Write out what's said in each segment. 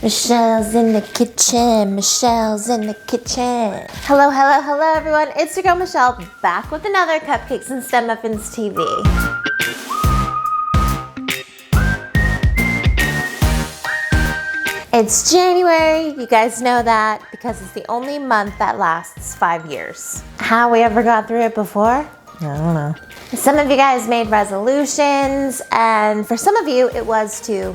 Michelle's in the kitchen. Michelle's in the kitchen. Hello, hello, hello, everyone. It's your girl Michelle back with another Cupcakes and Studmuffins TV. It's January. You guys know that because it's the only month that lasts 5 years. How we ever got through it before? I don't know. Some of you guys made resolutions, and for some of you, it was to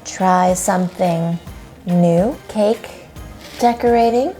try something new. Cake decorating.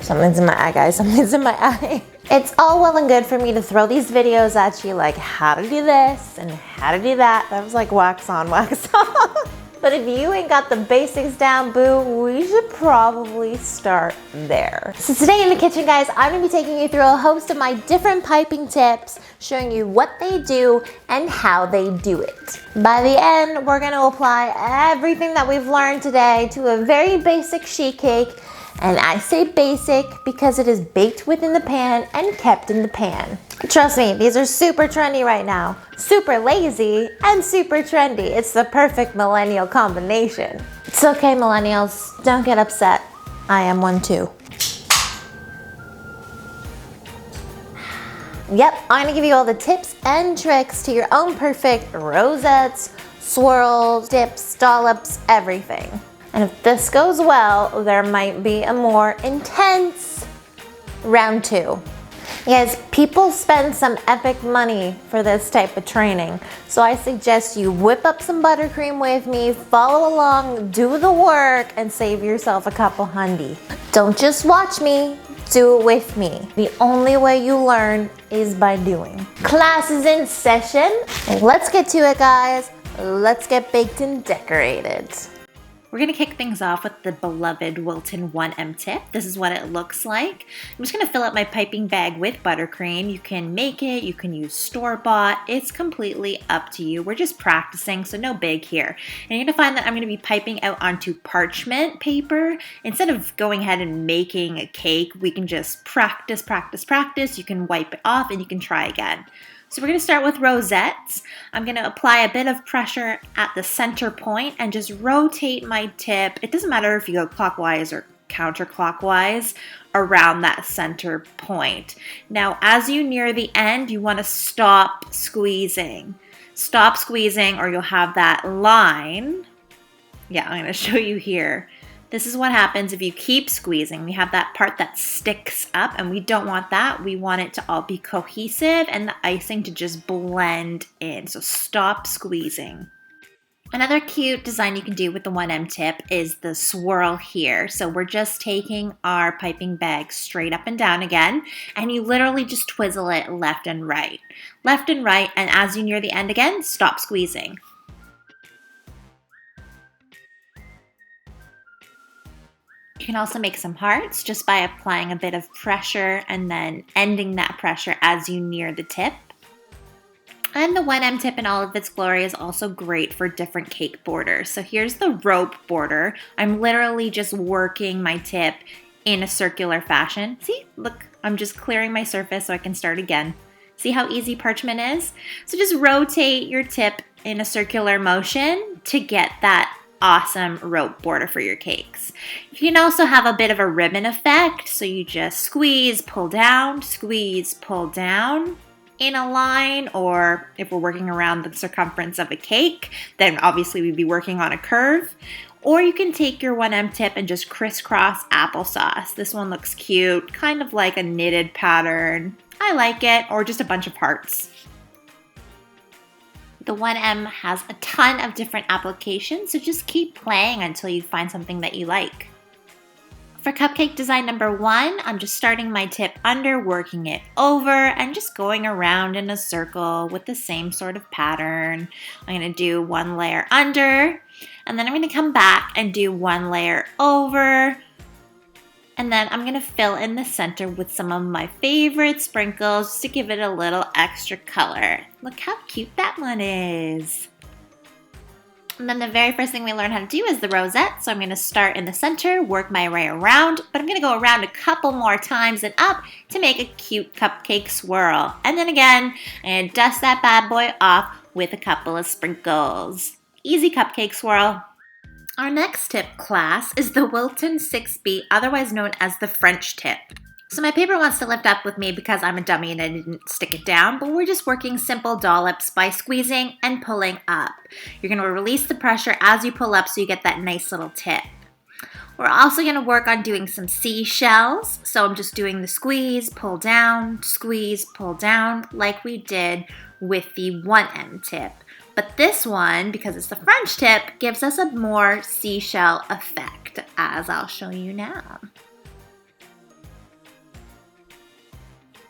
Something's in my eye, guys. Something's in my eye. It's all well and good for me to throw these videos at you like how to do this and how to do that. That was like wax on, wax off. But if you ain't got the basics down, boo, we should probably start there. So today in the kitchen, guys, I'm gonna be taking you through a host of my different piping tips, showing you what they do and how they do it. By the end, we're gonna apply everything that we've learned today to a very basic sheet cake. And I say basic because it is baked within the pan and kept in the pan. Trust me, these are super trendy right now. Super lazy and super trendy. It's the perfect millennial combination. It's okay, millennials, don't get upset. I am one too. Yep, I'm gonna give you all the tips and tricks to your own perfect rosettes, swirls, dips, dollops, everything. And if this goes well, there might be a more intense round 2. Yes, people spend some epic money for this type of training. So I suggest you whip up some buttercream with me, follow along, do the work, and save yourself a couple hundy. Don't just watch me, do it with me. The only way you learn is by doing. Class is in session. Let's get to it, guys. Let's get baked and decorated. We're gonna kick things off with the beloved Wilton 1M tip. This is what it looks like. I'm just gonna fill up my piping bag with buttercream. You can make it, you can use store-bought. It's completely up to you. We're just practicing, so no big here. And you're gonna find that I'm gonna be piping out onto parchment paper. Instead of going ahead and making a cake, we can just practice, practice, practice. You can wipe it off and you can try again. So we're gonna start with rosettes. I'm gonna apply a bit of pressure at the center point and just rotate my tip. It doesn't matter if you go clockwise or counterclockwise around that center point. Now, as you near the end, you wanna stop squeezing. Stop squeezing or you'll have that line. Yeah, I'm gonna show you here. This is what happens if you keep squeezing. We have that part that sticks up and we don't want that. We want it to all be cohesive and the icing to just blend in. So stop squeezing. Another cute design you can do with the 1M tip is the swirl here. So we're just taking our piping bag straight up and down again, and you literally just twizzle it left and right. Left and right, and as you near the end again, stop squeezing. You can also make some hearts just by applying a bit of pressure and then ending that pressure as you near the tip. And the 1M tip in all of its glory is also great for different cake borders. So here's the rope border. I'm literally just working my tip in a circular fashion. See, look, I'm just clearing my surface so I can start again. See how easy parchment is? So just rotate your tip in a circular motion to get that awesome rope border for your cakes. You can also have a bit of a ribbon effect, so you just squeeze, pull down in a line, or if we're working around the circumference of a cake, then obviously we'd be working on a curve. Or you can take your 1M tip and just crisscross applesauce. This one looks cute, kind of like a knitted pattern. I like it, or just a bunch of hearts. The 1M has a ton of different applications, so just keep playing until you find something that you like. For cupcake design number 1, I'm just starting my tip under, working it over, and just going around in a circle with the same sort of pattern. I'm gonna do 1 layer under, and then I'm gonna come back and do 1 layer over, and then I'm gonna fill in the center with some of my favorite sprinkles just to give it a little extra color. Look how cute that one is. And then the very first thing we learn how to do is the rosette. So I'm gonna start in the center, work my way around, but I'm gonna go around a couple more times and up to make a cute cupcake swirl. And then again, I'm gonna dust that bad boy off with a couple of sprinkles. easy cupcake swirl. Our next tip, class, is the Wilton 6B, otherwise known as the French tip. So my paper wants to lift up with me because I'm a dummy and I didn't stick it down, but we're just working simple dollops by squeezing and pulling up. You're going to release the pressure as you pull up so you get that nice little tip. We're also going to work on doing some seashells. So I'm just doing the squeeze, pull down, like we did with the 1M tip. But this one, because it's the French tip, gives us a more seashell effect, as I'll show you now.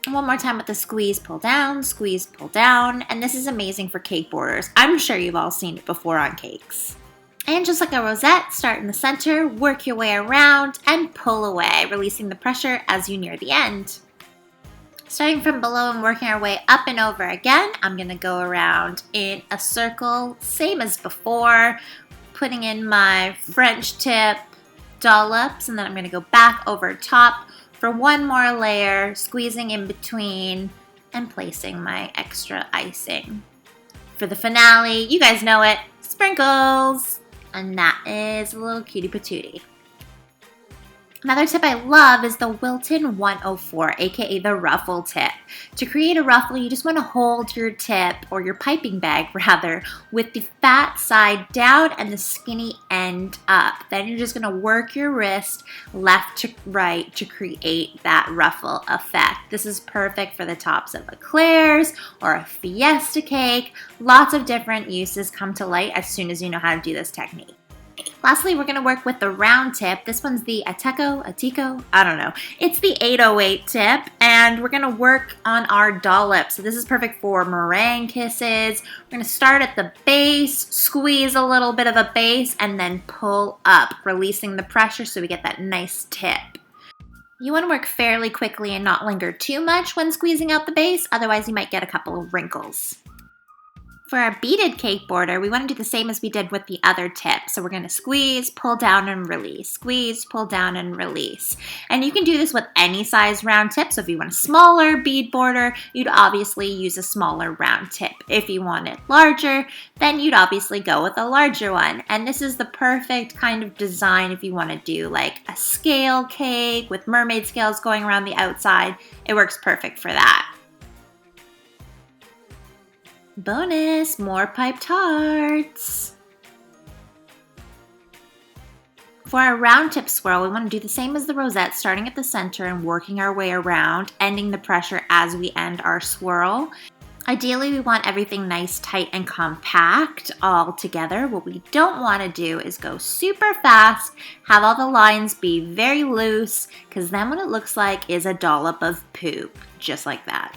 One more time with the squeeze, pull down, and this is amazing for cake borders. I'm sure you've all seen it before on cakes. And just like a rosette, start in the center, work your way around, and pull away, releasing the pressure as you near the end. Starting from below and working our way up and over again, I'm going to go around in a circle, same as before, putting in my French tip dollops, and then I'm going to go back over top for one more layer, squeezing in between, and placing my extra icing. For the finale, you guys know it, sprinkles! And that is a little cutie patootie. Another tip I love is the Wilton 104, aka the ruffle tip. To create a ruffle, you just want to hold your tip, or your piping bag rather, with the fat side down and the skinny end up. Then you're just going to work your wrist left to right to create that ruffle effect. This is perfect for the tops of eclairs or a fiesta cake. Lots of different uses come to light as soon as you know how to do this technique. Lastly, we're going to work with the round tip. This one's the Ateco, I don't know. It's the 808 tip, and we're going to work on our dollop. So this is perfect for meringue kisses. We're going to start at the base, squeeze a little bit of a base, and then pull up, releasing the pressure so we get that nice tip. You want to work fairly quickly and not linger too much when squeezing out the base, otherwise you might get a couple of wrinkles. For our beaded cake border, we want to do the same as we did with the other tip. So we're going to squeeze, pull down, and release. Squeeze, pull down, and release. And you can do this with any size round tip. So if you want a smaller bead border, you'd obviously use a smaller round tip. If you want it larger, then you'd obviously go with a larger one. And this is the perfect kind of design if you want to do like a scale cake with mermaid scales going around the outside. It works perfect for that. Bonus, more piped hearts. For our round tip swirl, we want to do the same as the rosette, starting at the center and working our way around, ending the pressure as we end our swirl. Ideally, we want everything nice, tight, and compact all together. What we don't want to do is go super fast, have all the lines be very loose, because then what it looks like is a dollop of poop, just like that.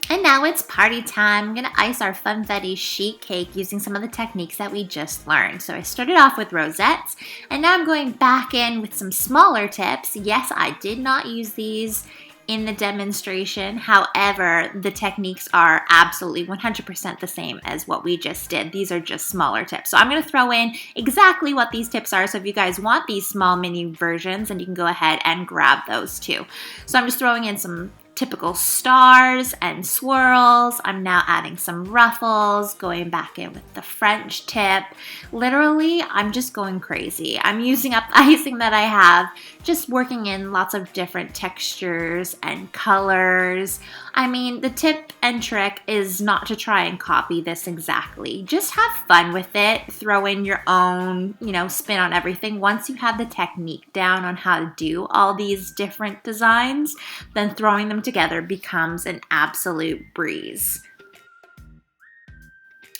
And now it's party time. I'm going to ice our funfetti sheet cake using some of the techniques that we just learned. So I started off with rosettes, and now I'm going back in with some smaller tips. Yes, I did not use these in the demonstration. However, the techniques are absolutely 100% the same as what we just did. These are just smaller tips. So I'm going to throw in exactly what these tips are. So if you guys want these small mini versions, then you can go ahead and grab those too. So I'm just throwing in some typical stars and swirls. I'm now adding some ruffles, going back in with the French tip. Literally, I'm just going crazy. I'm using up the icing that I have, just working in lots of different textures and colors. I mean, the tip and trick is not to try and copy this exactly. Just have fun with it. Throw in your own, spin on everything. Once you have the technique down on how to do all these different designs, then throwing them together becomes an absolute breeze.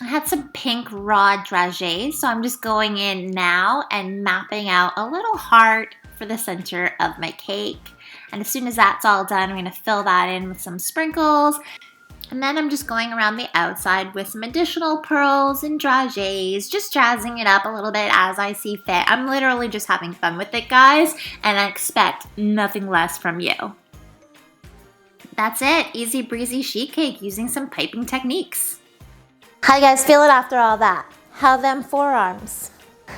I had some pink raw dragées, so I'm just going in now and mapping out a little heart for the center of my cake. And as soon as that's all done, I'm going to fill that in with some sprinkles. And then I'm just going around the outside with some additional pearls and dragées, just jazzing it up a little bit as I see fit. I'm literally just having fun with it, guys, and I expect nothing less from you. That's it, easy breezy sheet cake using some piping techniques. How you guys feeling after all that? How them forearms?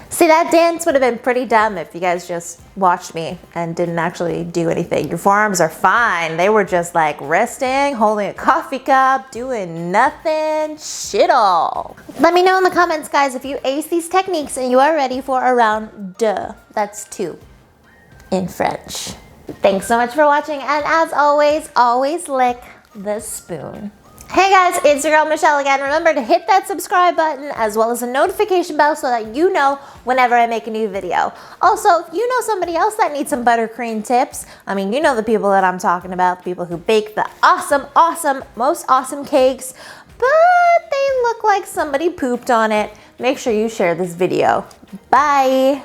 See, that dance would have been pretty dumb if you guys just watched me and didn't actually do anything. Your forearms are fine. They were just like resting, holding a coffee cup, doing nothing, shit all. Let me know in the comments, guys, if you ace these techniques and you are ready for a round deux. That's 2 in French. Thanks so much for watching, and as always, always lick the spoon. Hey guys, it's your girl Michelle again. Remember to hit that subscribe button as well as the notification bell so that you know whenever I make a new video. Also, if you know somebody else that needs some buttercream tips, I mean, you know the people that I'm talking about, the people who bake the awesome, most awesome cakes, but they look like somebody pooped on it, make sure you share this video. Bye.